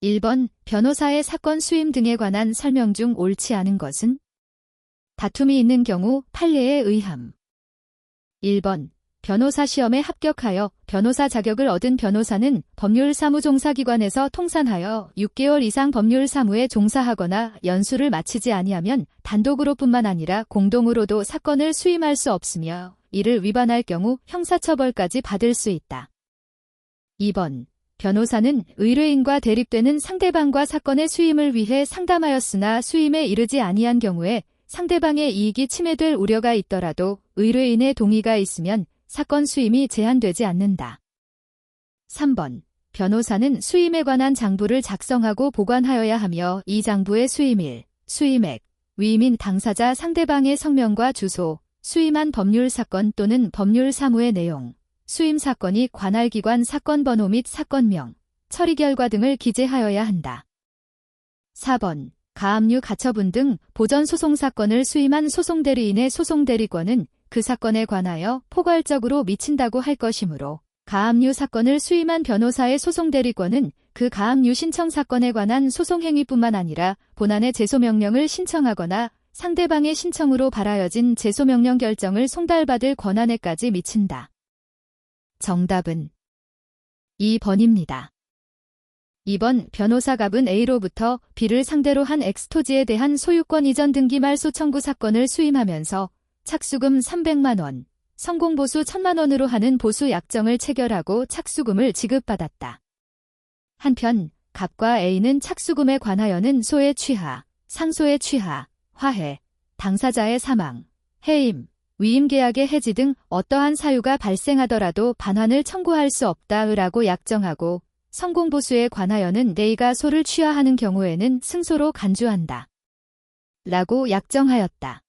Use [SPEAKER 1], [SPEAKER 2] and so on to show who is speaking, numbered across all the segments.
[SPEAKER 1] 1번 변호사의 사건 수임 등에 관한 설명 중 옳지 않은 것은? 다툼이 있는 경우 판례에 의함. 1번 변호사 시험에 합격하여 변호사 자격을 얻은 변호사는 법률사무종사기관에서 통산하여 6개월 이상 법률사무에 종사하거나 연수를 마치지 아니하면 단독으로뿐만 아니라 공동으로도 사건을 수임할 수 없으며 이를 위반할 경우 형사처벌까지 받을 수 있다. 2번 변호사는 의뢰인과 대립되는 상대방과 사건의 수임을 위해 상담하였으나 수임에 이르지 아니한 경우에 상대방의 이익이 침해될 우려가 있더라도 의뢰인의 동의가 있으면 사건 수임이 제한되지 않는다. 3번 변호사는 수임에 관한 장부를 작성하고 보관하여야 하며 이 장부의 수임일, 수임액, 위임인 당사자 상대방의 성명과 주소, 수임한 법률사건 또는 법률사무의 내용, 수임사건이 관할기관 사건번호 및 사건명, 처리결과 등을 기재하여야 한다. 4번 가압류 가처분 등 보전소송사건을 수임한 소송대리인의 소송대리권은 그 사건에 관하여 포괄적으로 미친다고 할 것이므로 가압류 사건을 수임한 변호사의 소송대리권은 그 가압류 신청 사건에 관한 소송행위뿐만 아니라 본안의 제소명령을 신청하거나 상대방의 신청으로 발하여진 제소명령 결정을 송달받을 권한에까지 미친다. 정답은 2번입니다. 2번 변호사 갑은 A로부터 B를 상대로 한 X토지에 대한 소유권 이전 등기 말소 청구 사건을 수임하면서 착수금 300만 원, 성공보수 1000만 원으로 하는 보수 약정을 체결하고 착수금을 지급받았다. 한편 갑과 A는 착수금에 관하여는 소의 취하, 상소의 취하, 화해, 당사자의 사망, 해임, 위임 계약의 해지 등 어떠한 사유가 발생하더라도 반환을 청구할 수 없다라고 약정하고 성공보수에 관하여는 A가 소를 취하하는 경우에는 승소로 간주한다. 라고 약정하였다.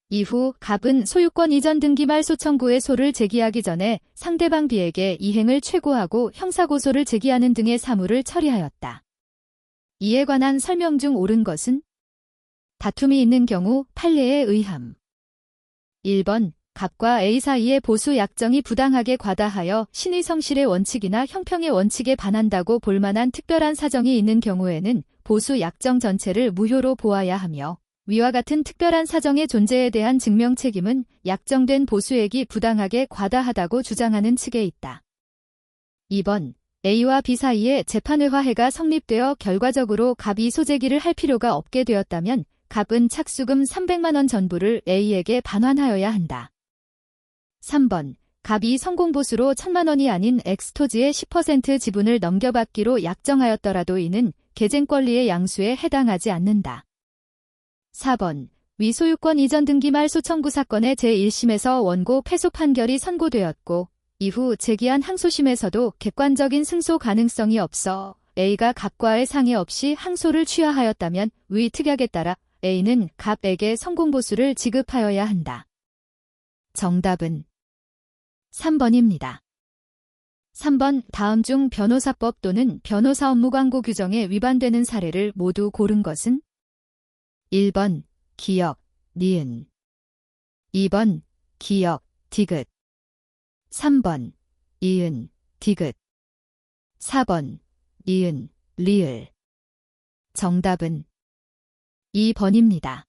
[SPEAKER 1] 이후 갑은 소유권 이전 등기 말소 청구의 소를 제기하기 전에 상대방 B에게 이행을 최고하고 형사고소를 제기하는 등의 사무를 처리하였다. 이에 관한 설명 중 옳은 것은? 다툼이 있는 경우 판례에 의함. 1번 갑과 A 사이의 보수 약정이 부당하게 과다하여 신의성실의 원칙이나 형평의 원칙에 반한다고 볼 만한 특별한 사정이 있는 경우에는 보수 약정 전체를 무효로 보아야 하며 위와 같은 특별한 사정의 존재에 대한 증명 책임은 약정된 보수액이 부당하게 과다하다고 주장하는 측에 있다. 2번 A와 B 사이에 재판회화해가 성립되어 결과적으로 갑이 소재기를 할 필요가 없게 되었다면 갑은 착수금 300만 원 전부를 A에게 반환하여야 한다. 3번 갑이 성공보수로 1000만 원이 아닌 X토지의 10% 지분을 넘겨받기로 약정하였더라도 이는 계쟁권리의 양수에 해당하지 않는다. 4번 위 소유권 이전 등기 말소 청구 사건의 제1심에서 원고 패소 판결이 선고되었고 이후 제기한 항소심에서도 객관적인 승소 가능성이 없어 A가 갑과의 상의 없이 항소를 취하하였다면 위 특약에 따라 A는 갑에게 성공보수를 지급하여야 한다. 정답은 3번입니다. 3번 다음 중 변호사법 또는 변호사 업무 광고 규정에 위반되는 사례를 모두 고른 것은? 1번 기역, 니은 2번 기역, 디귿 3번 이은, 디귿 4번 이은, 리을 정답은 2번입니다.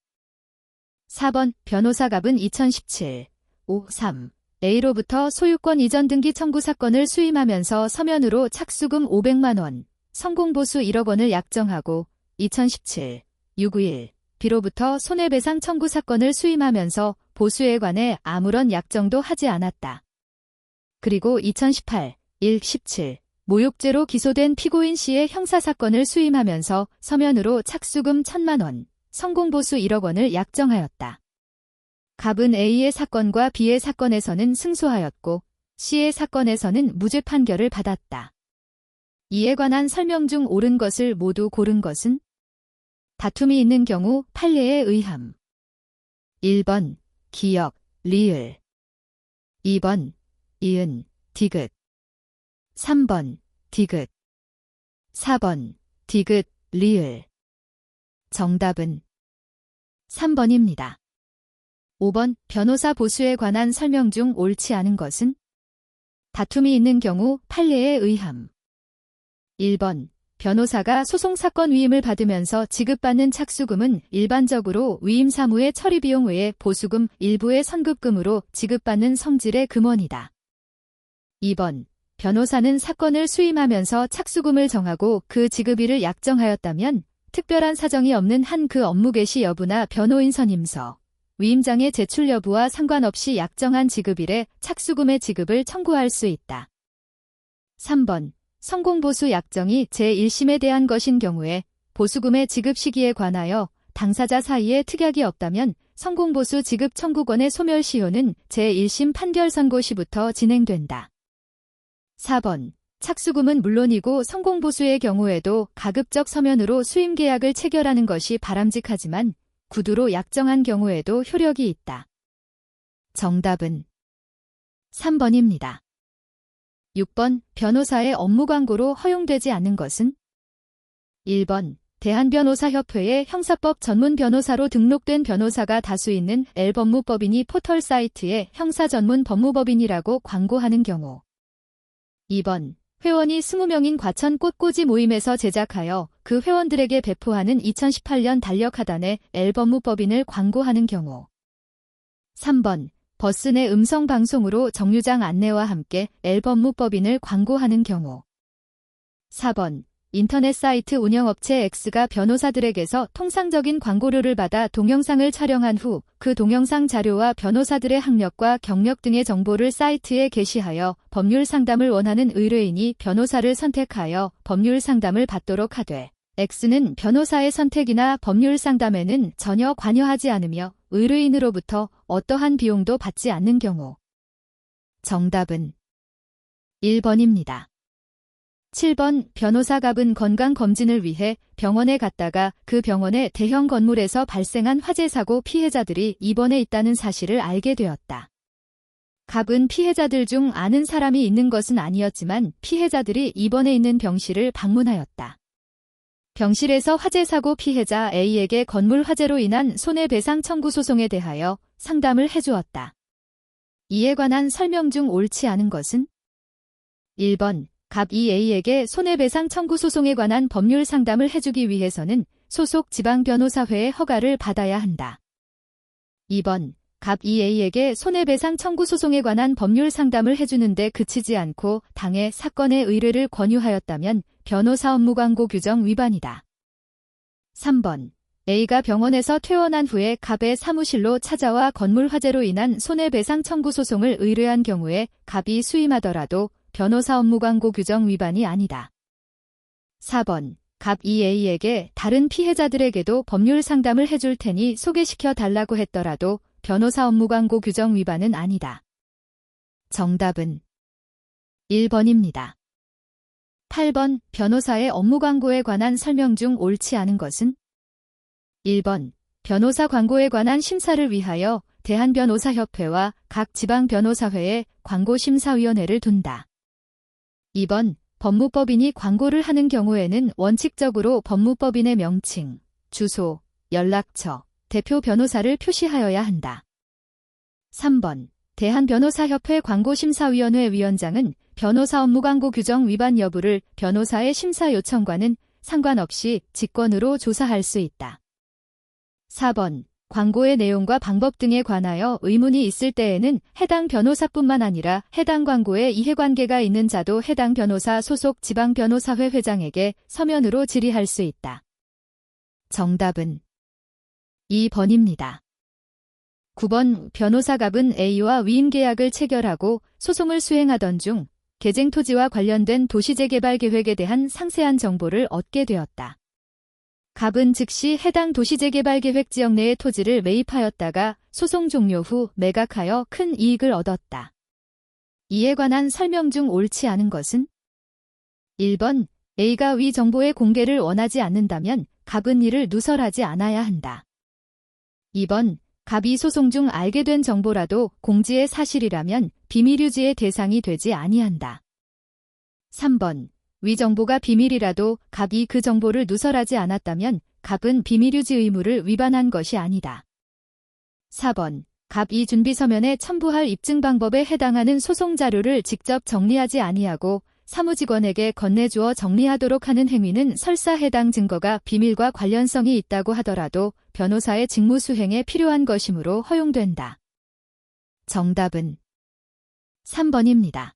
[SPEAKER 1] 4번 변호사 갑은 2017 5.3 A로부터 소유권 이전 등기 청구 사건을 수임하면서 서면으로 착수금 500만 원, 성공보수 1억 원을 약정하고 2017 6.1 B로부터 손해배상 청구 사건을 수임하면서 보수에 관해 아무런 약정도 하지 않았다. 그리고 2018 1.17 모욕죄로 기소된 피고인 C의 형사사건을 수임하면서 서면으로 착수금 1000만 원, 성공보수 1억 원을 약정하였다. 갑은 A의 사건과 B의 사건에서는 승소하였고 C의 사건에서는 무죄 판결을 받았다. 이에 관한 설명 중 옳은 것을 모두 고른 것은? 다툼이 있는 경우 판례에 의함. 1번 기역, 리을 2번 이은, 디귿 3번 디귿 4번 디귿, 리을 정답은 3번입니다. 5번 변호사 보수에 관한 설명 중 옳지 않은 것은? 다툼이 있는 경우 판례에 의함. 1번 변호사가 소송 사건 위임을 받으면서 지급받는 착수금은 일반적으로 위임 사무의 처리 비용 외에 보수금 일부의 선급금으로 지급받는 성질의 금원이다. 2번. 변호사는 사건을 수임하면서 착수금을 정하고 그 지급일을 약정하였다면 특별한 사정이 없는 한 그 업무 개시 여부나 변호인 선임서, 위임장의 제출 여부와 상관없이 약정한 지급일에 착수금의 지급을 청구할 수 있다. 3번. 성공보수 약정이 제1심에 대한 것인 경우에 보수금의 지급 시기에 관하여 당사자 사이에 특약이 없다면 성공보수 지급 청구권의 소멸시효는 제1심 판결 선고 시부터 진행된다. 4번. 착수금은 물론이고 성공보수의 경우에도 가급적 서면으로 수임계약을 체결하는 것이 바람직하지만 구두로 약정한 경우에도 효력이 있다. 정답은 3번입니다. 6번. 변호사의 업무 광고로 허용되지 않는 것은? 1번. 대한변호사협회에 형사법 전문 변호사로 등록된 변호사가 다수 있는 L법무법인이 포털 사이트에 형사 전문 법무법인이라고 광고하는 경우. 2번. 회원이 20명인 과천 꽃꽂이 모임에서 제작하여 그 회원들에게 배포하는 2018년 달력하단에 L법무법인을 광고하는 경우. 3번. 버스 내 음성방송으로 정류장 안내와 함께 L법무법인을 광고하는 경우. 4번. 인터넷 사이트 운영업체 X가 변호사들에게서 통상적인 광고료를 받아 동영상을 촬영한 후 그 동영상 자료와 변호사들의 학력과 경력 등의 정보를 사이트에 게시하여 법률 상담을 원하는 의뢰인이 변호사를 선택하여 법률 상담을 받도록 하되 X는 변호사의 선택이나 법률 상담에는 전혀 관여하지 않으며 의뢰인으로부터 어떠한 비용도 받지 않는 경우. 정답은 1번입니다. 7번. 변호사갑은 건강검진을 위해 병원에 갔다가 그 병원의 대형 건물에서 발생한 화재 사고 피해자들이 입원해 있다는 사실을 알게 되었다. 갑은 피해자들 중 아는 사람이 있는 것은 아니었지만 피해자들이 입원해 있는 병실을 방문하였다. 병실에서 화재 사고 피해자 A에게 건물 화재로 인한 손해배상 청구 소송에 대하여 상담을 해주었다. 이에 관한 설명 중 옳지 않은 것은? 1번. 갑이 A에게 손해배상 청구 소송에 관한 법률 상담을 해주기 위해서는 소속 지방변호사회의 허가를 받아야 한다. 2번. 갑이 A에게 손해배상 청구 소송에 관한 법률 상담을 해주는데 그치지 않고 당해 사건의 의뢰를 권유하였다면 변호사 업무 광고 규정 위반이다. 3번. A가 병원에서 퇴원한 후에 갑의 사무실로 찾아와 건물 화재로 인한 손해배상 청구 소송을 의뢰한 경우에 갑이 수임하더라도 변호사 업무 광고 규정 위반이 아니다. 4번. 갑이 A에게 다른 피해자들에게도 법률 상담을 해줄 테니 소개시켜 달라고 했더라도 변호사 업무 광고 규정 위반은 아니다. 정답은 1번입니다. 8번. 변호사의 업무 광고에 관한 설명 중 옳지 않은 것은? 1번. 변호사 광고에 관한 심사를 위하여 대한변호사협회와 각 지방변호사회에 광고심사위원회를 둔다. 2번. 법무법인이 광고를 하는 경우에는 원칙적으로 법무법인의 명칭, 주소, 연락처, 대표 변호사를 표시하여야 한다. 3번. 대한변호사협회 광고심사위원회 위원장은 변호사 업무 광고 규정 위반 여부를 변호사의 심사 요청과는 상관없이 직권으로 조사할 수 있다. 4번. 광고의 내용과 방법 등에 관하여 의문이 있을 때에는 해당 변호사뿐만 아니라 해당 광고에 이해관계가 있는 자도 해당 변호사 소속 지방변호사회 회장에게 서면으로 질의할 수 있다. 정답은 2번입니다. 9번. 변호사갑은 A와 위임계약을 체결하고 소송을 수행하던 중 개쟁토지와 관련된 도시재개발 계획에 대한 상세한 정보를 얻게 되었다. 갑은 즉시 해당 도시재개발 계획 지역 내의 토지를 매입하였다가 소송 종료 후 매각하여 큰 이익을 얻었다. 이에 관한 설명 중 옳지 않은 것은? 1번. A가 위 정보의 공개를 원하지 않는다면 갑은 이를 누설하지 않아야 한다. 2번. 갑이 소송 중 알게 된 정보라도 공지의 사실이라면 비밀유지의 대상이 되지 아니한다. 3번. 위 정보가 비밀이라도 갑이 그 정보를 누설하지 않았다면 갑은 비밀유지 의무를 위반한 것이 아니다. 4번. 갑이 준비서면에 첨부할 입증 방법에 해당하는 소송 자료를 직접 정리하지 아니하고 사무직원에게 건네주어 정리하도록 하는 행위는 설사 해당 증거가 비밀과 관련성이 있다고 하더라도 변호사의 직무 수행에 필요한 것이므로 허용된다. 정답은 3번입니다.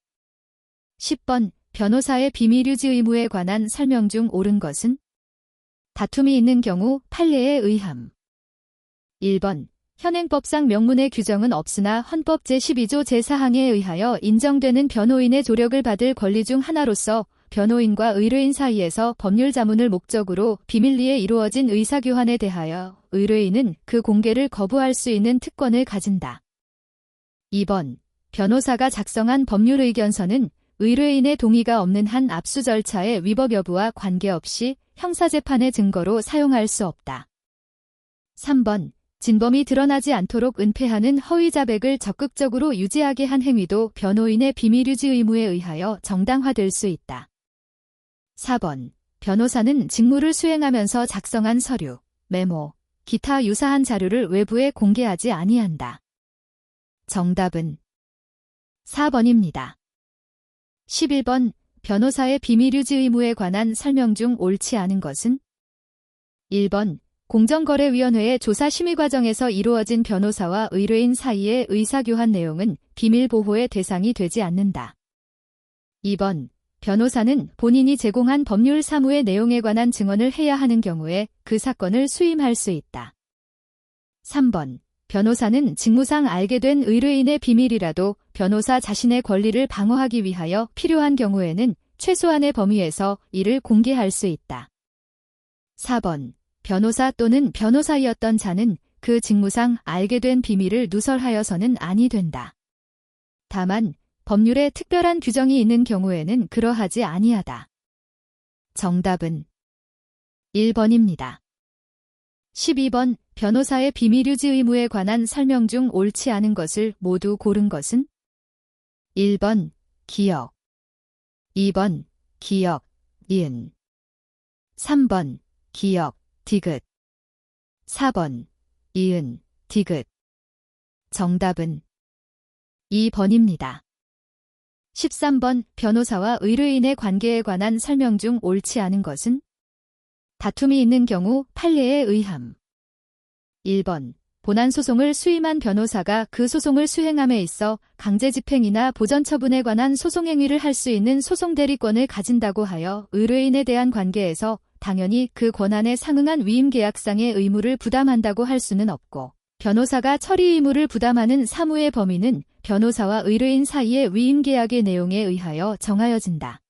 [SPEAKER 1] 10번 변호사의 비밀 유지 의무에 관한 설명 중 옳은 것은? 다툼이 있는 경우 판례에 의함. 1번 현행법상 명문의 규정은 없으나 헌법 제12조 제4항에 의하여 인정되는 변호인의 조력을 받을 권리 중 하나로서 변호인과 의뢰인 사이에서 법률 자문을 목적으로 비밀리에 이루어진 의사교환에 대하여 의뢰인은 그 공개를 거부할 수 있는 특권을 가진다. 2번 변호사가 작성한 법률 의견서는 의뢰인의 동의가 없는 한 압수 절차의 위법 여부와 관계없이 형사재판의 증거로 사용할 수 없다. 3번 진범이 드러나지 않도록 은폐하는 허위 자백을 적극적으로 유지하게 한 행위도 변호인의 비밀 유지 의무에 의하여 정당화될 수 있다. 4번 변호사는 직무를 수행하면서 작성한 서류, 메모, 기타 유사한 자료를 외부에 공개하지 아니한다. 정답은 4번입니다. 11번 변호사의 비밀 유지 의무에 관한 설명 중 옳지 않은 것은? 1번 공정거래위원회의 조사 심의 과정에서 이루어진 변호사와 의뢰인 사이의 의사교환 내용은 비밀 보호의 대상이 되지 않는다. 2번 변호사는 본인이 제공한 법률 사무의 내용에 관한 증언을 해야 하는 경우에 그 사건을 수임할 수 있다. 3번 변호사는 직무상 알게 된 의뢰인의 비밀이라도 변호사 자신의 권리를 방어하기 위하여 필요한 경우에는 최소한의 범위에서 이를 공개할 수 있다. 4번 변호사 또는 변호사이었던 자는 그 직무상 알게 된 비밀을 누설하여서는 아니 된다. 다만 법률에 특별한 규정이 있는 경우에는 그러하지 아니하다. 정답은 1번입니다. 12번 변호사의 비밀 유지 의무에 관한 설명 중 옳지 않은 것을 모두 고른 것은? 1번 기억, 2번 기억, 니은, 3번 기억, 디귿, 4번 이은, 디귿. 정답은 2번입니다. 13번 변호사와 의뢰인의 관계에 관한 설명 중 옳지 않은 것은? 다툼이 있는 경우 판례에 의함. 1번 본안소송을 수임한 변호사가 그 소송을 수행함에 있어 강제집행이나 보전처분에 관한 소송행위를 할 수 있는 소송대리권을 가진다고 하여 의뢰인에 대한 관계에서 당연히 그 권한에 상응한 위임계약상의 의무를 부담한다고 할 수는 없고, 변호사가 처리 의무를 부담하는 사무의 범위는 변호사와 의뢰인 사이의 위임계약의 내용에 의하여 정하여진다.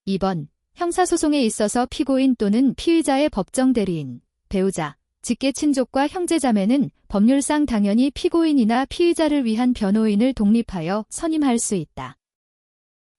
[SPEAKER 1] 2번 형사소송에 있어서 피고인 또는 피의자의 법정 대리인, 배우자, 직계친족과 형제자매는 법률상 당연히 피고인이나 피의자를 위한 변호인을 독립하여 선임할 수 있다.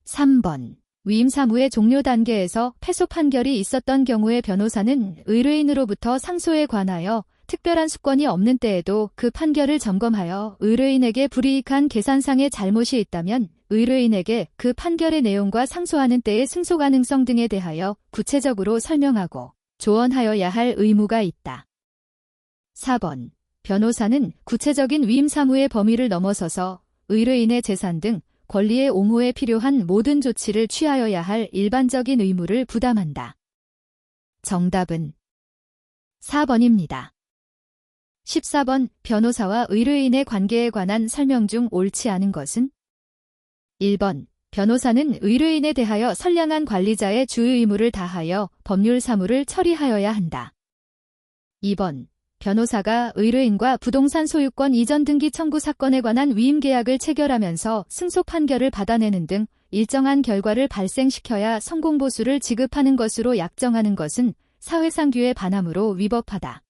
[SPEAKER 1] 3번 위임사무의 종료 단계에서 패소 판결이 있었던 경우에 변호사는 의뢰인으로부터 상소에 관하여 특별한 수권이 없는 때에도 그 판결을 점검하여 의뢰인에게 불이익한 계산상의 잘못이 있다면 의뢰인에게 그 판결의 내용과 상소하는 때의 승소 가능성 등에 대하여 구체적으로 설명하고 조언하여야 할 의무가 있다. 4번 변호사는 구체적인 위임사무의 범위를 넘어서서 의뢰인의 재산 등 권리의 옹호에 필요한 모든 조치를 취하여야 할 일반적인 의무를 부담한다. 정답은 4번입니다. 14번 변호사와 의뢰인의 관계에 관한 설명 중 옳지 않은 것은? 1번 변호사는 의뢰인에 대하여 선량한 관리자의 주의 의무를 다하여 법률 사무를 처리하여야 한다. 2번 변호사가 의뢰인과 부동산 소유권 이전 등기 청구 사건에 관한 위임계약을 체결하면서 승소 판결을 받아내는 등 일정한 결과를 발생시켜야 성공보수를 지급하는 것으로 약정하는 것은 사회상규에 반하므로 위법하다.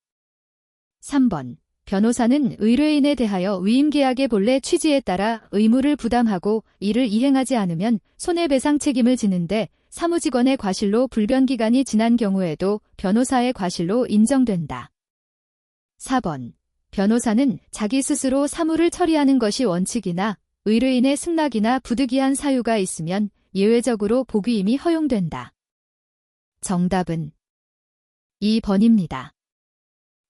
[SPEAKER 1] 3번 변호사는 의뢰인에 대하여 위임계약의 본래 취지에 따라 의무를 부담하고 이를 이행하지 않으면 손해배상 책임을 지는데 사무직원의 과실로 불변기간이 지난 경우에도 변호사의 과실로 인정된다. 4번 변호사는 자기 스스로 사무를 처리하는 것이 원칙이나 의뢰인의 승낙이나 부득이한 사유가 있으면 예외적으로 복위임이 허용된다. 정답은 2번입니다.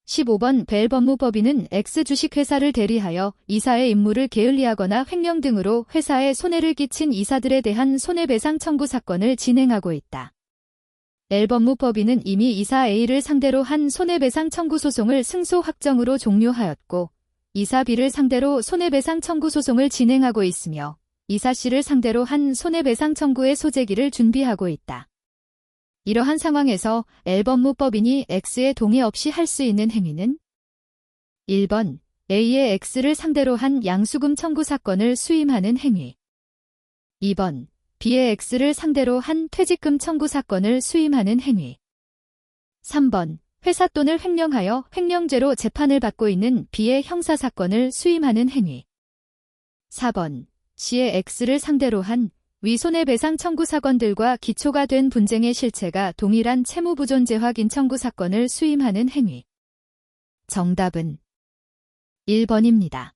[SPEAKER 1] 15번 벨법무법인은 X 주식회사를 대리하여 이사의 임무를 게을리하거나 횡령 등으로 회사에 손해를 끼친 이사들에 대한 손해배상 청구 사건을 진행하고 있다. L법무법인은 이미 이사 A를 상대로 한 손해배상 청구 소송을 승소 확정으로 종료하였고 이사 B를 상대로 손해배상 청구 소송을 진행하고 있으며 이사 C를 상대로 한 손해배상 청구의 소재기를 준비하고 있다. 이러한 상황에서 L법무법인이 X의 동의 없이 할 수 있는 행위는 1번 A의 X를 상대로 한 양수금 청구 사건을 수임하는 행위 2번 B의 X를 상대로 한 퇴직금 청구 사건을 수임하는 행위 3번 회사 돈을 횡령하여 횡령죄로 재판을 받고 있는 B의 형사사건을 수임하는 행위 4번 C의 X를 상대로 한 위 손해배상 청구 사건들과 기초가 된 분쟁의 실체가 동일한 채무부존재 확인 청구 사건을 수임하는 행위. 정답은 1번입니다.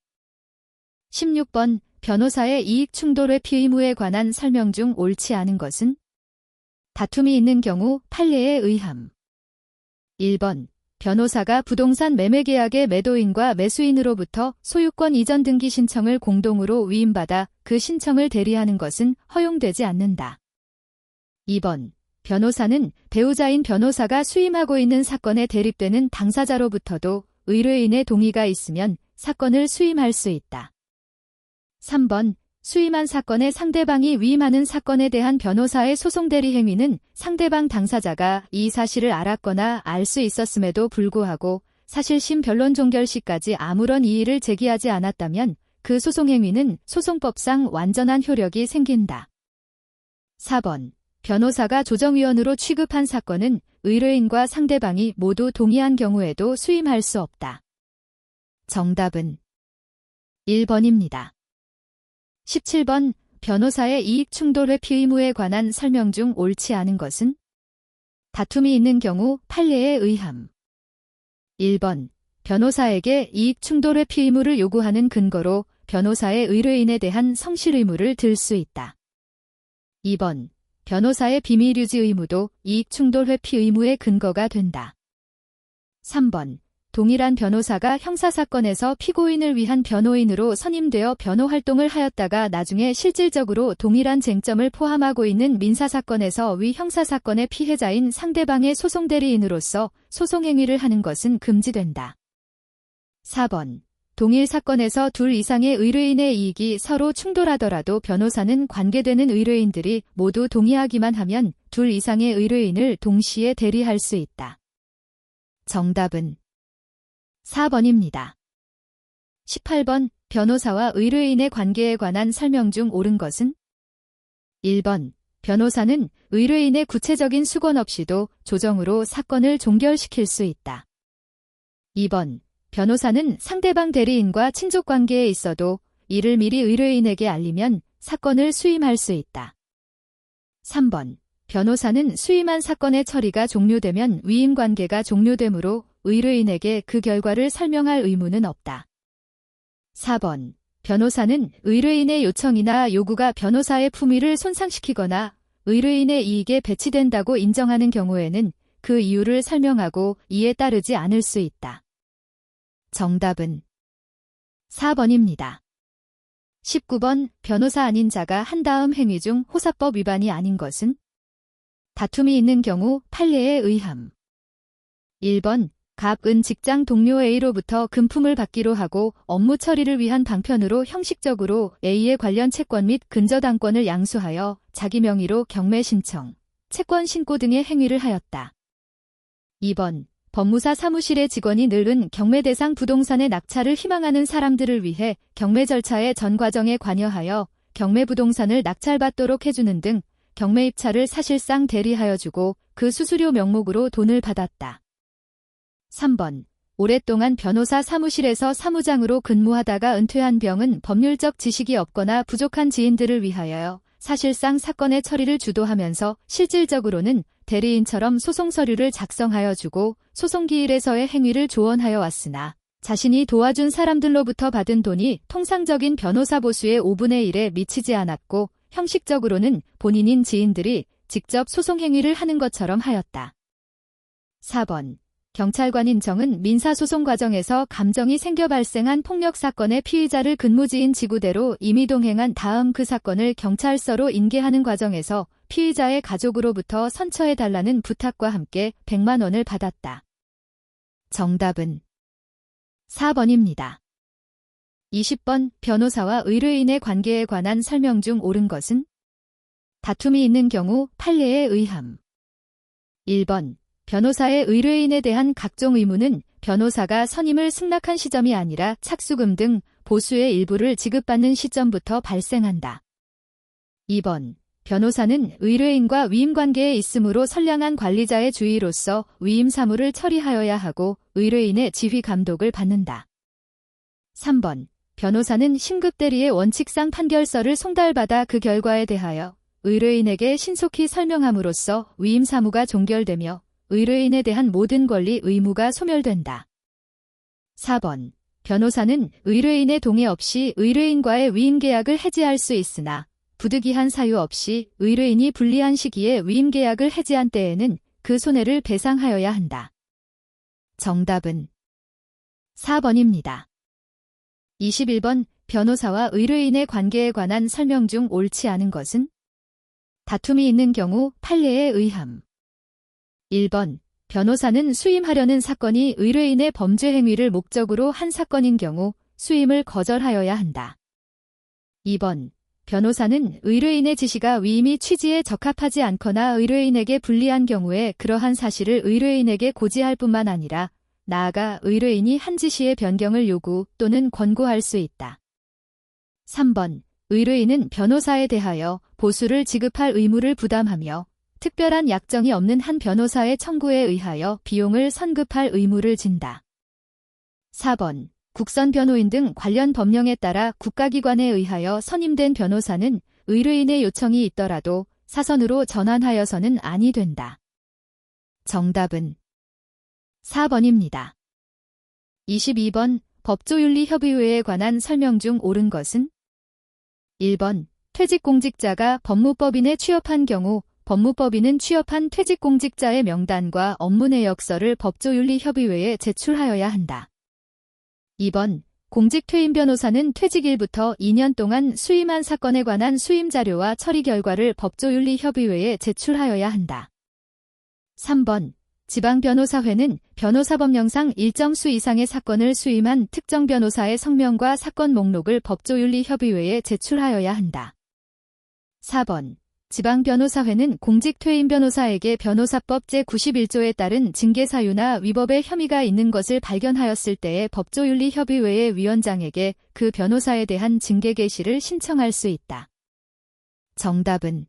[SPEAKER 1] 16번 변호사의 이익충돌 회피 의무에 관한 설명 중 옳지 않은 것은? 다툼이 있는 경우 판례에 의함. 1번 변호사가 부동산 매매계약의 매도인과 매수인으로부터 소유권 이전 등기 신청을 공동으로 위임받아 그 신청을 대리하는 것은 허용되지 않는다. 2번 변호사는 배우자인 변호사가 수임하고 있는 사건에 대립되는 당사자로부터도 의뢰인의 동의가 있으면 사건을 수임할 수 있다. 3번 수임한 사건의 상대방이 위임하는 사건에 대한 변호사의 소송 대리 행위는 상대방 당사자가 이 사실을 알았거나 알 수 있었음에도 불구하고 사실심 변론 종결 시까지 아무런 이의를 제기하지 않았다면 그 소송 행위는 소송법상 완전한 효력이 생긴다. 4번 변호사가 조정위원으로 취급한 사건은 의뢰인과 상대방이 모두 동의한 경우에도 수임할 수 없다. 정답은 1번입니다. 17번 변호사의 이익충돌 회피 의무에 관한 설명 중 옳지 않은 것은? 다툼이 있는 경우 판례에 의함. 1번 변호사에게 이익충돌 회피 의무를 요구하는 근거로 변호사의 의뢰인에 대한 성실 의무를 들 수 있다. 2번 변호사의 비밀유지 의무도 이익충돌 회피 의무의 근거가 된다. 3번 동일한 변호사가 형사사건에서 피고인을 위한 변호인으로 선임되어 변호활동을 하였다가 나중에 실질적으로 동일한 쟁점을 포함하고 있는 민사사건에서 위 형사사건의 피해자인 상대방의 소송대리인으로서 소송행위를 하는 것은 금지된다. 4번 동일 사건에서 둘 이상의 의뢰인의 이익이 서로 충돌하더라도 변호사는 관계되는 의뢰인들이 모두 동의하기만 하면 둘 이상의 의뢰인을 동시에 대리할 수 있다. 정답은 4번입니다. 18번 변호사와 의뢰인의 관계에 관한 설명 중 옳은 것은? 1번 변호사는 의뢰인의 구체적인 수권 없이도 조정으로 사건을 종결시킬 수 있다. 2번 변호사는 상대방 대리인과 친족관계에 있어도 이를 미리 의뢰인에게 알리면 사건을 수임할 수 있다. 3번 변호사는 수임한 사건의 처리가 종료되면 위임관계가 종료되므로 의뢰인에게 그 결과를 설명할 의무는 없다. 4번 변호사는 의뢰인의 요청이나 요구가 변호사의 품위를 손상시키거나 의뢰인의 이익에 배치된다고 인정하는 경우에는 그 이유를 설명하고 이에 따르지 않을 수 있다. 정답은 4번입니다. 19번 변호사 아닌 자가 한 다음 행위 중 호사법 위반이 아닌 것은? 다툼이 있는 경우 판례에 의함. 1번 갑은 직장 동료 A로부터 금품을 받기로 하고 업무 처리를 위한 방편으로 형식적으로 A의 관련 채권 및 근저당권을 양수하여 자기 명의로 경매 신청, 채권 신고 등의 행위를 하였다. 2번 법무사 사무실의 직원이 늘은 경매 대상 부동산의 낙찰을 희망하는 사람들을 위해 경매 절차의 전 과정에 관여하여 경매 부동산을 낙찰받도록 해주는 등 경매 입찰을 사실상 대리하여 주고 그 수수료 명목으로 돈을 받았다. 3번 오랫동안 변호사 사무실에서 사무장으로 근무하다가 은퇴한 병은 법률적 지식이 없거나 부족한 지인들을 위하여 사실상 사건의 처리를 주도하면서 실질적으로는 대리인처럼 소송 서류를 작성하여 주고 소송기일에서의 행위를 조언하여 왔으나 자신이 도와준 사람들로부터 받은 돈이 통상적인 변호사 보수의 5분의 1에 미치지 않았고 형식적으로는 본인인 지인들이 직접 소송 행위를 하는 것처럼 하였다. 4번 경찰관 인정은 민사소송 과정에서 감정이 생겨 발생한 폭력 사건의 피의자를 근무지인 지구대로 임의 동행한 다음 그 사건을 경찰서로 인계하는 과정에서 피의자의 가족으로부터 선처해달라는 부탁과 함께 100만 원을 받았다. 정답은 4번입니다. 20번 변호사와 의뢰인의 관계에 관한 설명 중 옳은 것은? 다툼이 있는 경우 판례에 의함. 1번 변호사의 의뢰인에 대한 각종 의무는 변호사가 선임을 승낙한 시점이 아니라 착수금 등 보수의 일부를 지급받는 시점부터 발생한다. 2번 변호사는 의뢰인과 위임관계에 있으므로 선량한 관리자의 주의로서 위임 사무를 처리하여야 하고 의뢰인의 지휘 감독을 받는다. 3번 변호사는 신급대리의 원칙상 판결서를 송달받아 그 결과에 대하여 의뢰인에게 신속히 설명함으로써 위임 사무가 종결되며 의뢰인에 대한 모든 권리 의무가 소멸된다. 4번 변호사는 의뢰인의 동의 없이 의뢰인과의 위임계약을 해지할 수 있으나 부득이한 사유 없이 의뢰인이 불리한 시기에 위임계약을 해지한 때에는 그 손해를 배상하여야 한다. 정답은 4번입니다. 21번 변호사와 의뢰인의 관계에 관한 설명 중 옳지 않은 것은? 다툼이 있는 경우 판례에 의함. 1번 변호사는 수임하려는 사건이 의뢰인의 범죄 행위를 목적으로 한 사건인 경우 수임을 거절하여야 한다. 2번 변호사는 의뢰인의 지시가 위임이 취지에 적합하지 않거나 의뢰인에게 불리한 경우에 그러한 사실을 의뢰인에게 고지할 뿐만 아니라 나아가 의뢰인이 한 지시의 변경을 요구 또는 권고할 수 있다. 3번 의뢰인은 변호사에 대하여 보수를 지급할 의무를 부담하며 특별한 약정이 없는 한 변호사의 청구에 의하여 비용을 선급할 의무를 진다. 4번 국선 변호인 등 관련 법령에 따라 국가기관에 의하여 선임된 변호사는 의뢰인의 요청이 있더라도 사선으로 전환하여서는 아니 된다. 정답은 4번입니다. 22번 법조윤리협의회에 관한 설명 중 옳은 것은? 1번 퇴직공직자가 법무법인에 취업한 경우 법무법인은 취업한 퇴직공직자의 명단과 업무 내역서를 법조윤리협의회에 제출하여야 한다. 2번 공직퇴임 변호사는 퇴직일부터 2년 동안 수임한 사건에 관한 수임 자료와 처리 결과를 법조윤리협의회에 제출하여야 한다. 3번 지방변호사회는 변호사법령상 일정 수 이상의 사건을 수임한 특정 변호사의 성명과 사건 목록을 법조윤리협의회에 제출하여야 한다. 4번 지방변호사회는 공직퇴임 변호사에게 변호사법 제91조에 따른 징계사유나 위법의 혐의가 있는 것을 발견하였을 때에 법조윤리협의회의 위원장에게 그 변호사에 대한 징계 개시를 신청할 수 있다. 정답은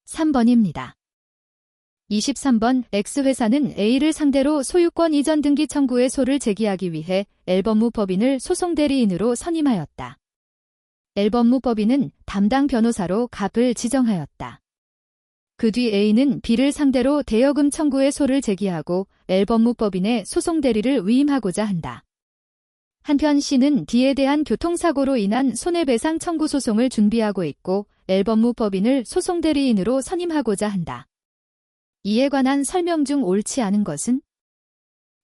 [SPEAKER 1] 3번입니다. 23번 X회사는 A를 상대로 소유권 이전 등기 청구의 소를 제기하기 위해 L법무법인을 소송대리인으로 선임하였다. L법무법인은 담당 변호사로 갑을 지정하였다. 그 뒤 A는 B를 상대로 대여금 청구의 소를 제기하고 L법무법인의 소송대리를 위임하고자 한다. 한편 C는 D에 대한 교통사고로 인한 손해배상 청구 소송을 준비하고 있고 L법무법인을 소송대리인으로 선임하고자 한다. 이에 관한 설명 중 옳지 않은 것은?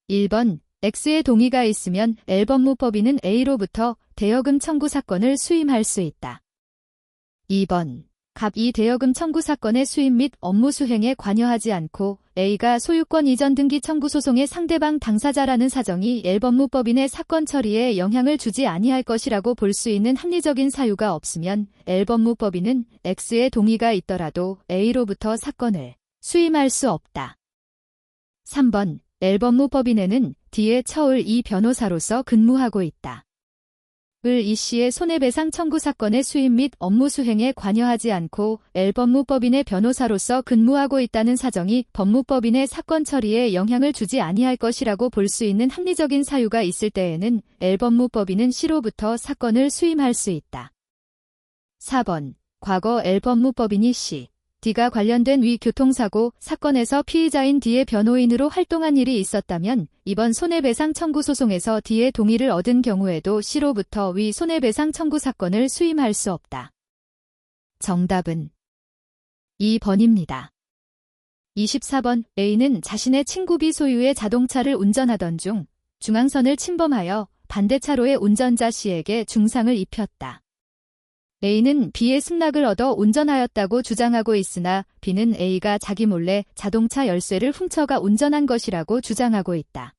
[SPEAKER 1] 1번 X의 동의가 있으면 L법무법인은 A로부터 대여금 청구 사건을 수임할 수 있다. 2번 갑이 대여금 청구 사건의 수임 및 업무 수행에 관여하지 않고 A가 소유권 이전 등기 청구 소송의 상대방 당사자라는 사정이 L법무법인의 사건 처리에 영향을 주지 아니할 것이라고 볼 수 있는 합리적인 사유가 없으면 L법무법인은 X의 동의가 있더라도 A로부터 사건을 수임할 수 없다. 3번 L법무법인에는 D의 처을 이 변호사로서 근무하고 있다. 을 이 씨의 손해배상 청구 사건의 수임 및 업무 수행에 관여하지 않고 L법무법인의 변호사로서 근무하고 있다는 사정이 법무법인의 사건 처리에 영향을 주지 아니할 것이라고 볼 수 있는 합리적인 사유가 있을 때에는 L법무법인은 C로부터 사건을 수임할 수 있다. 4번 과거 L법무법인이 C, D가 관련된 위 교통사고 사건에서 피의자인 D의 변호인으로 활동한 일이 있었다면 이번 손해배상 청구 소송에서 D의 동의를 얻은 경우에도 C로부터 위 손해배상 청구 사건을 수임할 수 없다. 정답은 2번입니다. 24번 A는 자신의 친구 B 소유의 자동차를 운전하던 중 중앙선을 침범하여 반대차로의 운전자 C에게 중상을 입혔다. A는 B의 승낙을 얻어 운전하였다고 주장하고 있으나 B는 A가 자기 몰래 자동차 열쇠를 훔쳐가 운전한 것이라고 주장하고 있다.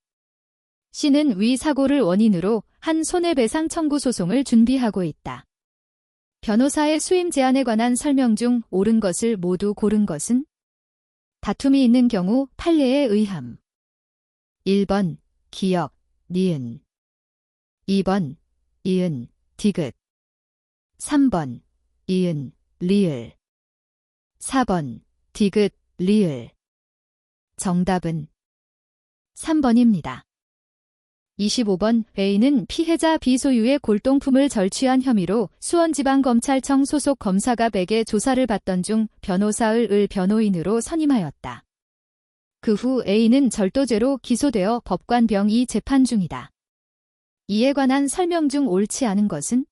[SPEAKER 1] C는 위 사고를 원인으로 한 손해배상 청구 소송을 준비하고 있다. 변호사의 수임 제한에 관한 설명 중 옳은 것을 모두 고른 것은? 다툼이 있는 경우 판례에 의함. 1번 기역, 니은 2번 이은, 디귿 3번 이은, 리을 4번 디귿, 리을 정답은 3번입니다. 25번 A는 피해자 B 소유의 골동품을 절취한 혐의로 수원지방검찰청 소속 검사가 B에게 조사를 받던 중 변호사의 을 변호인으로 선임하였다. 그 후 A는 절도죄로 기소되어 법관 병이 재판 중이다. 이에 관한 설명 중 옳지 않은 것은?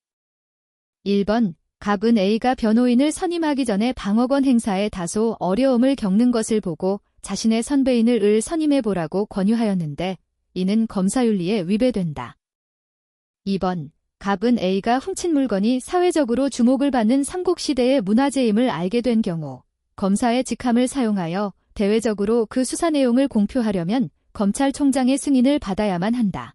[SPEAKER 1] 1번 갑은 A가 변호인을 선임하기 전에 방어권 행사에 다소 어려움을 겪는 것을 보고 자신의 선배인을 을 선임해보라고 권유하였는데 이는 검사윤리에 위배된다. 2번 갑은 A가 훔친 물건이 사회적으로 주목을 받는 삼국시대의 문화재임을 알게 된 경우 검사의 직함을 사용하여 대외적으로 그 수사 내용을 공표하려면 검찰총장의 승인을 받아야만 한다.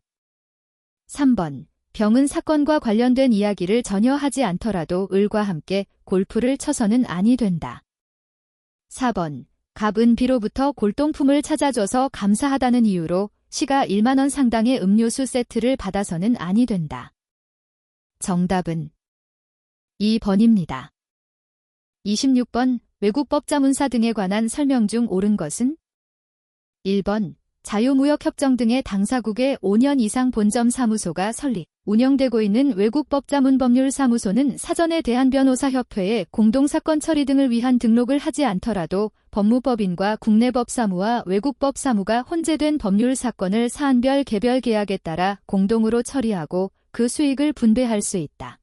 [SPEAKER 1] 3번 병은 사건과 관련된 이야기를 전혀 하지 않더라도 을과 함께 골프를 쳐서는 아니 된다. 4번 갑은 B로부터 골동품을 찾아줘서 감사하다는 이유로 시가 1만 원 상당의 음료수 세트를 받아서는 아니 된다. 정답은 2번입니다. 26번 외국법자문사 등에 관한 설명 중 옳은 것은? 1번 자유무역협정 등의 당사국에 5년 이상 본점 사무소가 설립, 운영되고 있는 외국법자문법률사무소는 사전에 대한변호사협회에 공동사건 처리 등을 위한 등록을 하지 않더라도 법무법인과 국내법사무와 외국법사무가 혼재된 법률사건을 사안별 개별 계약에 따라 공동으로 처리하고 그 수익을 분배할 수 있다.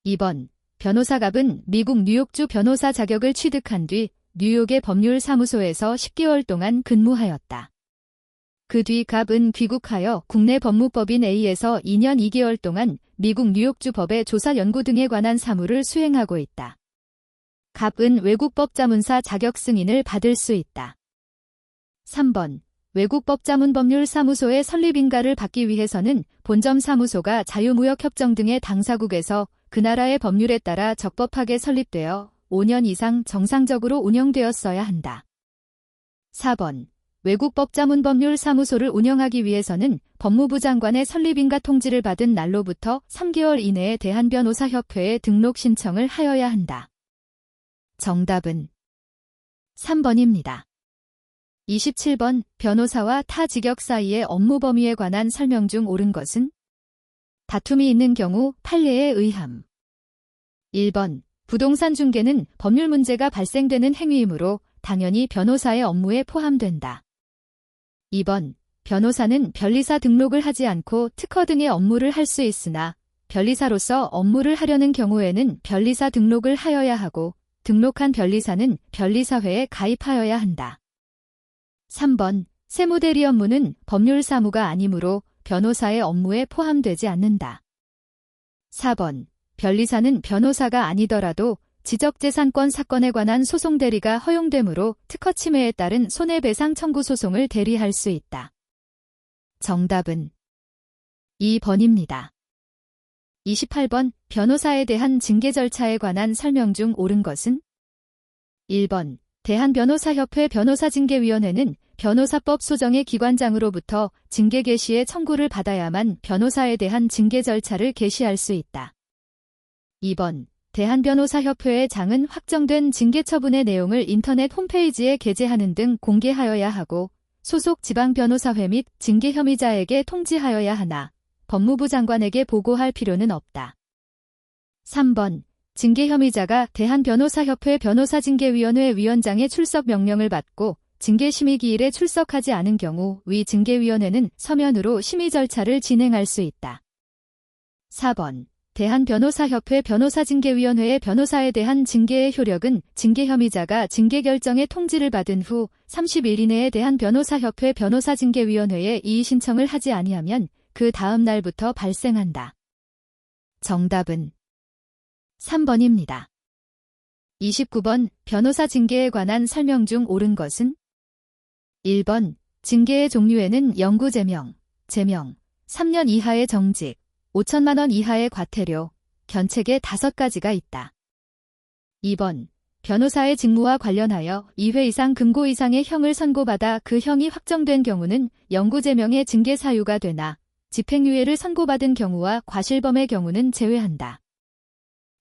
[SPEAKER 1] 2번 변호사갑은 미국 뉴욕주 변호사 자격을 취득한 뒤 뉴욕의 법률사무소에서 10개월 동안 근무하였다. 그 뒤 갑은 귀국하여 국내 법무법인 A에서 2년 2개월 동안 미국 뉴욕주 법의 조사 연구 등에 관한 사무를 수행하고 있다. 갑은 외국법자문사 자격 승인을 받을 수 있다. 3번 외국법자문법률사무소의 설립인가를 받기 위해서는 본점 사무소가 자유무역협정 등의 당사국에서 그 나라의 법률에 따라 적법하게 설립되어 5년 이상 정상적으로 운영되었어야 한다. 4번 외국법자문법률사무소를 운영하기 위해서는 법무부 장관의 설립인가 통지를 받은 날로부터 3개월 이내에 대한변호사협회에 등록 신청을 하여야 한다. 정답은 3번입니다. 27번 변호사와 타 직역 사이의 업무 범위에 관한 설명 중 옳은 것은? 다툼이 있는 경우 판례에 의함. 1번 부동산 중개는 법률 문제가 발생되는 행위이므로 당연히 변호사의 업무에 포함된다. 2번 변호사는 변리사 등록을 하지 않고 특허 등의 업무를 할 수 있으나 변리사로서 업무를 하려는 경우에는 변리사 등록을 하여야 하고 등록한 변리사는 변리사회에 가입하여야 한다. 3번 세무대리 업무는 법률사무가 아니므로 변호사의 업무에 포함되지 않는다. 4번 변리사는 변호사가 아니더라도 지적재산권 사건에 관한 소송 대리가 허용되므로 특허 침해에 따른 손해배상 청구 소송을 대리할 수 있다. 정답은 2번입니다. 28번 변호사에 대한 징계 절차에 관한 설명 중 옳은 것은? 1번 대한변호사협회 변호사징계위원회는 변호사법 소정의 기관장으로부터 징계 개시의 청구를 받아야만 변호사에 대한 징계 절차를 개시할 수 있다. 2번 대한변호사협회의 장은 확정된 징계 처분의 내용을 인터넷 홈페이지에 게재하는 등 공개하여야 하고 소속 지방변호사회 및 징계 혐의자에게 통지하여야 하나 법무부 장관에게 보고할 필요는 없다. 3번 징계 혐의자가 대한변호사협회 변호사징계위원회 위원장의 출석 명령을 받고 징계심의기일에 출석하지 않은 경우 위 징계위원회는 서면으로 심의 절차를 진행할 수 있다. 4번 대한변호사협회 변호사징계위원회의 변호사에 대한 징계의 효력은 징계 혐의자가 징계 결정의 통지를 받은 후 30일 이내에 대한변호사협회 변호사징계위원회에 이의 신청을 하지 아니하면 그 다음 날부터 발생한다. 정답은 3번입니다. 29번 변호사 징계에 관한 설명 중 옳은 것은? 1번 징계의 종류에는 영구제명, 제명, 3년 이하의 정직, 5천만 원 이하의 과태료, 견책의 5가지가 있다. 2번 변호사의 직무와 관련하여 2회 이상 금고 이상의 형을 선고받아 그 형이 확정된 경우는 영구제명의 징계 사유가 되나 집행유예를 선고받은 경우와 과실범의 경우는 제외한다.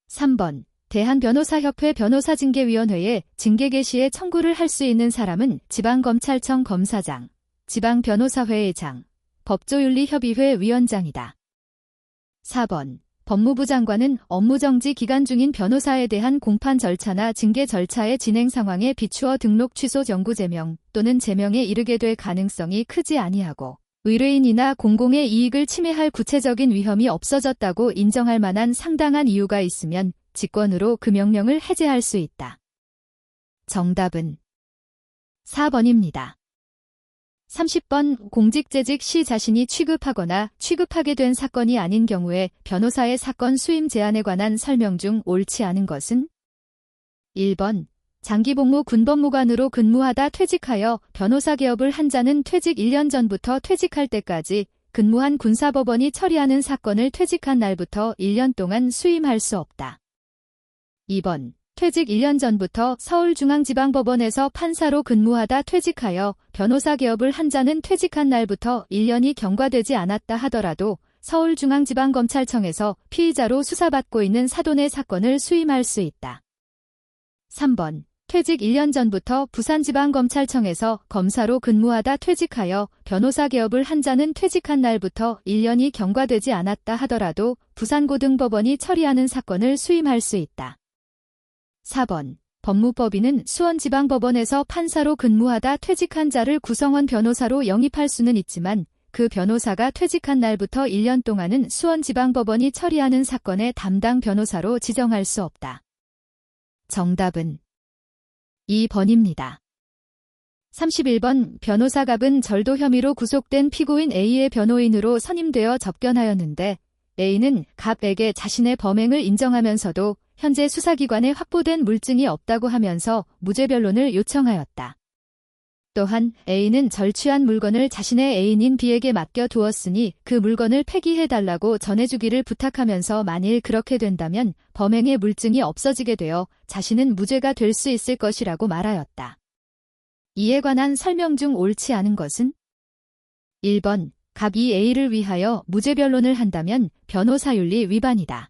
[SPEAKER 1] 3번 대한변호사협회 변호사징계위원회에 징계 개시에 청구를 할 수 있는 사람은 지방검찰청 검사장, 지방변호사회의장, 법조윤리협의회 위원장이다. 4번 법무부 장관은 업무정지 기간 중인 변호사에 대한 공판 절차나 징계 절차의 진행 상황에 비추어 등록 취소 영구제명 또는 제명에 이르게 될 가능성이 크지 아니하고 의뢰인이나 공공의 이익을 침해할 구체적인 위험이 없어졌다고 인정할 만한 상당한 이유가 있으면 직권으로 그 명령을 해제할 수 있다. 정답은 4번입니다. 30번 공직재직 시 자신이 취급하거나 취급하게 된 사건이 아닌 경우에 변호사의 사건 수임 제한에 관한 설명 중 옳지 않은 것은? 1번 장기복무 군법무관으로 근무하다 퇴직하여 변호사 개업을 한 자는 퇴직 1년 전부터 퇴직할 때까지 근무한 군사법원이 처리하는 사건을 퇴직한 날부터 1년 동안 수임할 수 없다. 2번 퇴직 1년 전부터 서울중앙지방법원에서 판사로 근무하다 퇴직하여 변호사 개업을 한 자는 퇴직한 날부터 1년이 경과되지 않았다 하더라도 서울중앙지방검찰청에서 피의자로 수사받고 있는 사돈의 사건을 수임할 수 있다. 3번 퇴직 1년 전부터 부산지방검찰청에서 검사로 근무하다 퇴직하여 변호사 개업을 한 자는 퇴직한 날부터 1년이 경과되지 않았다 하더라도 부산고등법원이 처리하는 사건을 수임할 수 있다. 4번 법무법인은 수원지방법원에서 판사로 근무하다 퇴직한 자를 구성원 변호사로 영입할 수는 있지만 그 변호사가 퇴직한 날부터 1년 동안은 수원지방법원이 처리하는 사건의 담당 변호사로 지정할 수 없다. 정답은 2번입니다. 31번 변호사갑은 절도 혐의로 구속된 피고인 A의 변호인으로 선임되어 접견하였는데 A는 갑에게 자신의 범행을 인정하면서도 현재 수사기관에 확보된 물증이 없다고 하면서 무죄 변론을 요청하였다. 또한 A는 절취한 물건을 자신의 애인인 B에게 맡겨두었으니 그 물건을 폐기해달라고 전해주기를 부탁하면서 만일 그렇게 된다면 범행의 물증이 없어지게 되어 자신은 무죄가 될 수 있을 것이라고 말하였다. 이에 관한 설명 중 옳지 않은 것은? 1번 갑이 A를 위하여 무죄 변론을 한다면 변호사윤리 위반이다.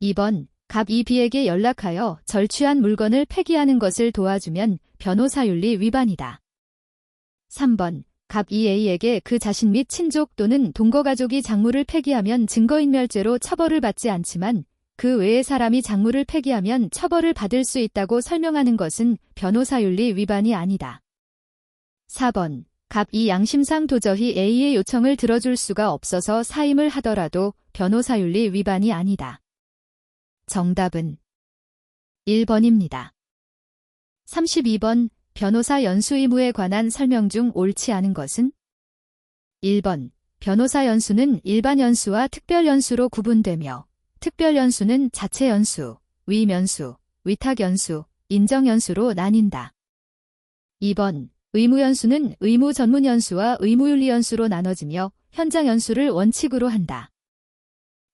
[SPEAKER 1] 2번 갑이 B에게 연락하여 절취한 물건을 폐기하는 것을 도와주면 변호사윤리 위반이다. 3번 갑이 A에게 그 자신 및 친족 또는 동거가족이 작물을 폐기하면 증거인멸죄로 처벌을 받지 않지만 그 외의 사람이 작물을 폐기하면 처벌을 받을 수 있다고 설명하는 것은 변호사윤리 위반이 아니다. 4번 갑이 양심상 도저히 A의 요청을 들어줄 수가 없어서 사임을 하더라도 변호사윤리 위반이 아니다. 정답은 1번입니다. 32번 변호사 연수 의무에 관한 설명 중 옳지 않은 것은? 1번 변호사 연수는 일반 연수와 특별 연수로 구분되며 특별 연수는 자체 연수, 위임 연수, 위탁 연수, 인정 연수로 나뉜다. 2번 의무 연수는 의무 전문 연수와 의무윤리 연수로 나눠지며 현장 연수를 원칙으로 한다.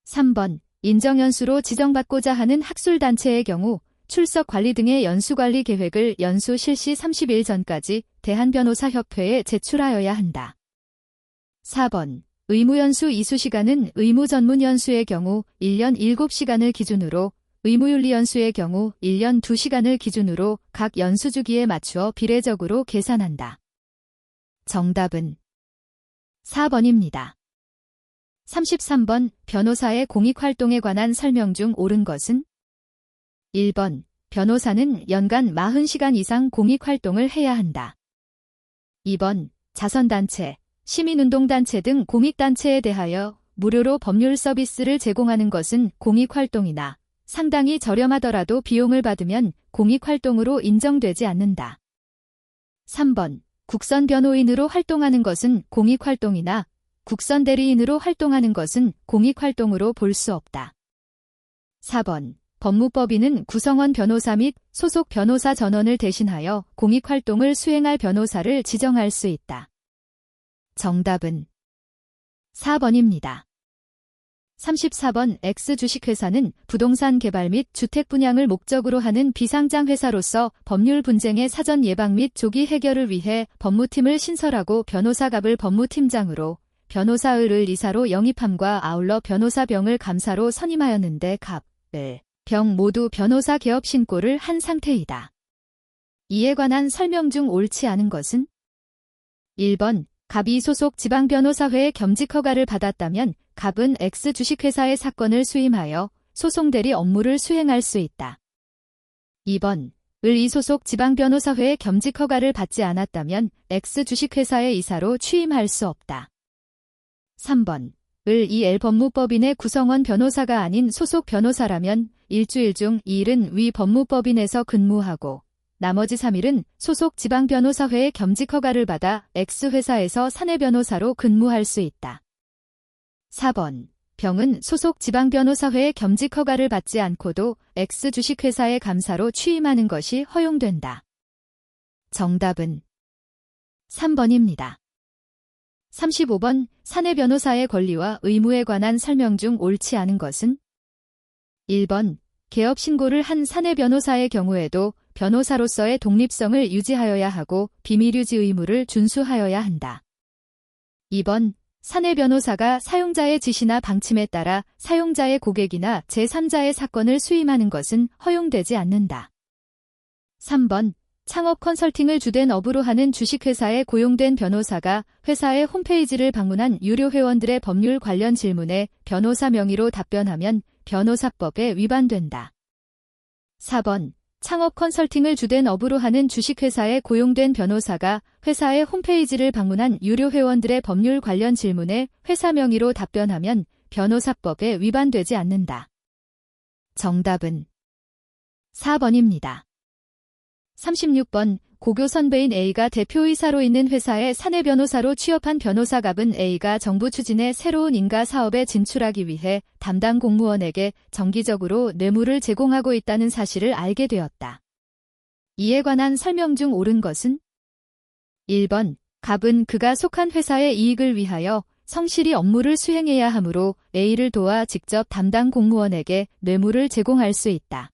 [SPEAKER 1] 3번 인정연수로 지정받고자 하는 학술단체의 경우 출석 관리 등의 연수관리 계획을 연수 실시 30일 전까지 대한변호사협회에 제출하여야 한다. 4번 의무연수 이수시간은 의무전문연수의 경우 1년 7시간을 기준으로 의무윤리연수의 경우 1년 2시간을 기준으로 각 연수주기에 맞추어 비례적으로 계산한다. 정답은 4번입니다. 33번 변호사의 공익활동에 관한 설명 중 옳은 것은? 1번 변호사는 연간 40시간 이상 공익활동을 해야 한다. 2번 자선단체, 시민운동단체 등 공익단체에 대하여 무료로 법률 서비스를 제공하는 것은 공익활동이나 상당히 저렴하더라도 비용을 받으면 공익활동으로 인정되지 않는다. 3번. 국선 변호인으로 활동하는 것은 공익활동이나 국선 대리인으로 활동하는 것은 공익활동으로 볼 수 없다. 4번. 법무법인은 구성원 변호사 및 소속 변호사 전원을 대신하여 공익활동을 수행할 변호사를 지정할 수 있다. 정답은 4번입니다. 34번 X주식회사는 부동산 개발 및 주택 분양을 목적으로 하는 비상장 회사로서 법률 분쟁의 사전 예방 및 조기 해결을 위해 법무팀을 신설하고 변호사갑을 법무팀장으로 변호사을을 이사로 영입함과 아울러 변호사병을 감사로 선임하였는데 갑, 을, 병 모두 변호사 개업 신고를 한 상태이다. 이에 관한 설명 중 옳지 않은 것은 1번. 갑이 소속 지방변호사회의 겸직 허가를 받았다면 갑은 X주식회사의 사건을 수임하여 소송대리 업무를 수행할 수 있다. 2번. 을 이 소속 지방변호사회의 겸직 허가를 받지 않았다면 X주식회사의 이사로 취임할 수 없다. 3번. 을 이 L 법무법인의 구성원 변호사가 아닌 소속 변호사라면 일주일 중 2일은 위 법무법인에서 근무하고 나머지 3일은 소속 지방변호사회의 겸직 허가를 받아 X회사에서 사내변호사로 근무할 수 있다. 4번. 병은 소속 지방변호사회의 겸직 허가를 받지 않고도 X주식회사의 감사로 취임하는 것이 허용된다. 정답은 3번입니다. 35번. 사내변호사의 권리와 의무에 관한 설명 중 옳지 않은 것은 1번. 개업 신고를 한 사내변호사의 경우에도 변호사로서의 독립성을 유지하여야 하고 비밀유지 의무를 준수하여야 한다. 2번. 사내변호사가 사용자의 지시나 방침에 따라 사용자의 고객이나 제3자의 사건을 수임하는 것은 허용되지 않는다. 3번. 창업 컨설팅을 주된 업으로 하는 주식회사에 고용된 변호사가 회사의 홈페이지를 방문한 유료 회원들의 법률 관련 질문에 변호사 명의로 답변하면 변호사법에 위반된다. 4번. 창업 컨설팅을 주된 업으로 하는 주식회사에 고용된 변호사가 회사의 홈페이지를 방문한 유료 회원들의 법률 관련 질문에 회사 명의로 답변하면 변호사법에 위반되지 않는다. 정답은 4번입니다. 36번. 고교 선배인 A가 대표이사로 있는 회사의 사내 변호사로 취업한 변호사갑은 A가 정부 추진의 새로운 인가 사업에 진출하기 위해 담당 공무원에게 정기적으로 뇌물을 제공하고 있다는 사실을 알게 되었다. 이에 관한 설명 중 옳은 것은 1번. 갑은 그가 속한 회사의 이익을 위하여 성실히 업무를 수행해야 하므로 A를 도와 직접 담당 공무원에게 뇌물을 제공할 수 있다.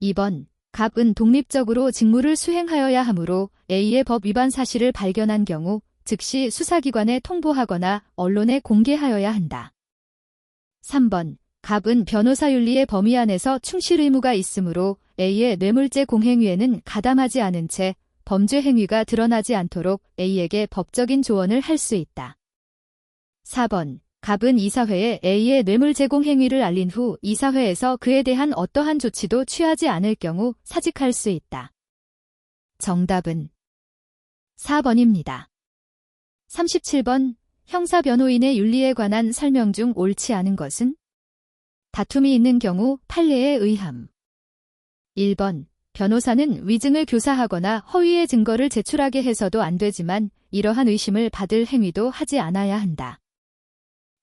[SPEAKER 1] 2번. 갑은 독립적으로 직무를 수행하여야 하므로 A의 법 위반 사실을 발견한 경우 즉시 수사기관에 통보하거나 언론에 공개하여야 한다. 3번. 갑은 변호사 윤리의 범위 안에서 충실 의무가 있으므로 A의 뇌물죄 공행위에는 가담하지 않은 채 범죄 행위가 드러나지 않도록 A에게 법적인 조언을 할 수 있다. 4번. 갑은 이사회에 A의 뇌물 제공 행위를 알린 후 이사회에서 그에 대한 어떠한 조치도 취하지 않을 경우 사직할 수 있다. 정답은 4번입니다. 37번. 형사변호인의 윤리에 관한 설명 중 옳지 않은 것은 다툼이 있는 경우 판례에 의함. 1번. 변호사는 위증을 교사하거나 허위의 증거를 제출하게 해서도 안 되지만 이러한 의심을 받을 행위도 하지 않아야 한다.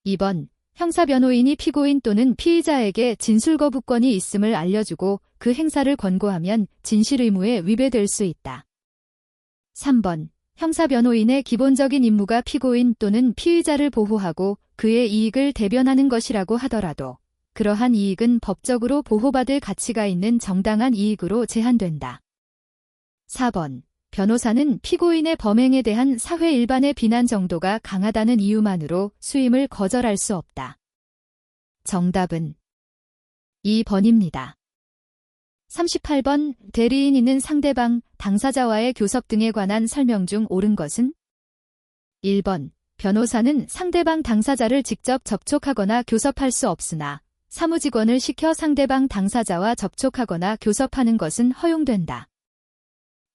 [SPEAKER 1] 2번. 형사변호인이 피고인 또는 피의자에게 진술거부권이 있음을 알려주고 그 행사를 권고하면 진실 의무에 위배될 수 있다. 3번. 형사변호인의 기본적인 임무가 피고인 또는 피의자를 보호하고 그의 이익을 대변하는 것이라고 하더라도 그러한 이익은 법적으로 보호받을 가치가 있는 정당한 이익으로 제한된다. 4번. 변호사는 피고인의 범행에 대한 사회 일반의 비난 정도가 강하다는 이유만으로 수임을 거절할 수 없다. 정답은 2번입니다. 38번. 대리인 있는 상대방, 당사자와의 교섭 등에 관한 설명 중 옳은 것은 1번. 변호사는 상대방 당사자를 직접 접촉하거나 교섭할 수 없으나 사무직원을 시켜 상대방 당사자와 접촉하거나 교섭하는 것은 허용된다.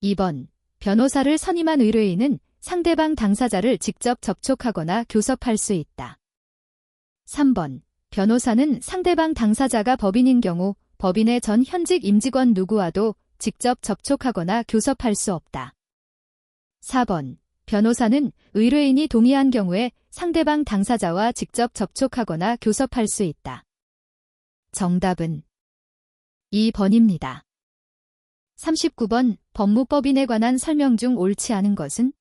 [SPEAKER 1] 2번. 변호사를 선임한 의뢰인은 상대방 당사자를 직접 접촉하거나 교섭할 수 있다. 3번. 변호사는 상대방 당사자가 법인인 경우 법인의 전 현직 임직원 누구와도 직접 접촉하거나 교섭할 수 없다. 4번. 변호사는 의뢰인이 동의한 경우에 상대방 당사자와 직접 접촉하거나 교섭할 수 있다. 정답은 2번입니다. 39번. 법무법인에 관한 설명 중 옳지 않은 것은?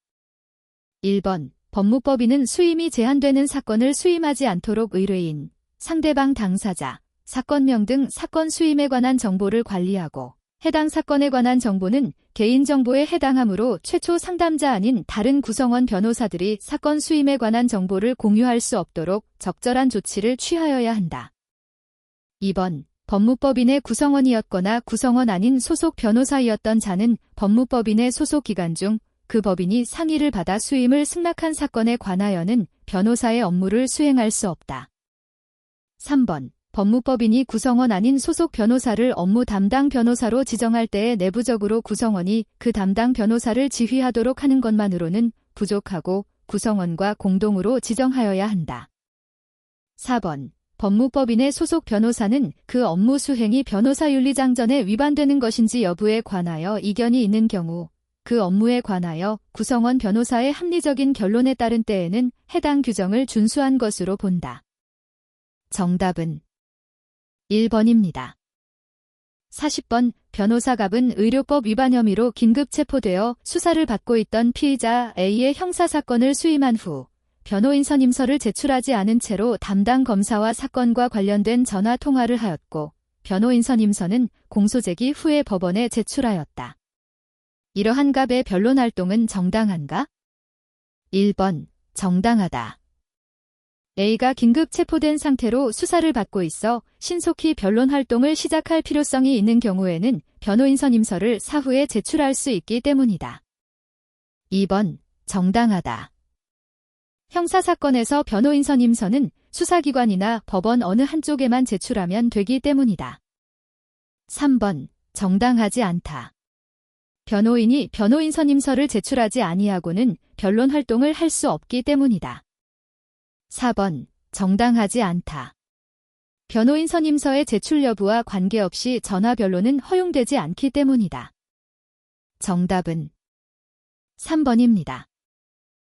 [SPEAKER 1] 1번. 법무법인은 수임이 제한되는 사건을 수임하지 않도록 의뢰인, 상대방 당사자, 사건명 등 사건 수임에 관한 정보를 관리하고 해당 사건에 관한 정보는 개인정보에 해당하므로 최초 상담자 아닌 다른 구성원 변호사들이 사건 수임에 관한 정보를 공유할 수 없도록 적절한 조치를 취하여야 한다. 2번. 법무법인의 구성원이었거나 구성원 아닌 소속 변호사이었던 자는 법무법인의 소속 기간 중 그 법인이 상의를 받아 수임을 승낙한 사건에 관하여는 변호사의 업무를 수행할 수 없다. 3번. 법무법인이 구성원 아닌 소속 변호사를 업무 담당 변호사로 지정할 때에 내부적으로 구성원이 그 담당 변호사를 지휘하도록 하는 것만으로는 부족하고 구성원과 공동으로 지정하여야 한다. 4번. 법무법인의 소속 변호사는 그 업무 수행이 변호사윤리장전에 위반되는 것인지 여부에 관하여 이견이 있는 경우 그 업무에 관하여 구성원 변호사의 합리적인 결론에 따른 때에는 해당 규정을 준수한 것으로 본다. 정답은 1번입니다. 40번. 변호사갑은 의료법 위반 혐의로 긴급 체포되어 수사를 받고 있던 피의자 A의 형사사건을 수임한 후 변호인 선임서를 제출하지 않은 채로 담당 검사와 사건과 관련된 전화 통화를 하였고 변호인 선임서는 공소제기 후에 법원에 제출하였다. 이러한 갑의 변론 활동은 정당한가? 1번. 정당하다. A가 긴급 체포된 상태로 수사를 받고 있어 신속히 변론 활동을 시작할 필요성이 있는 경우에는 변호인 선임서를 사후에 제출할 수 있기 때문이다. 2번. 정당하다. 형사사건에서 변호인 선임서는 수사기관이나 법원 어느 한쪽에만 제출하면 되기 때문이다. 3번. 정당하지 않다. 변호인이 변호인 선임서를 제출하지 아니하고는 변론 활동을 할 수 없기 때문이다. 4번. 정당하지 않다. 변호인 선임서의 제출 여부와 관계없이 전화 변론은 허용되지 않기 때문이다. 정답은 3번입니다.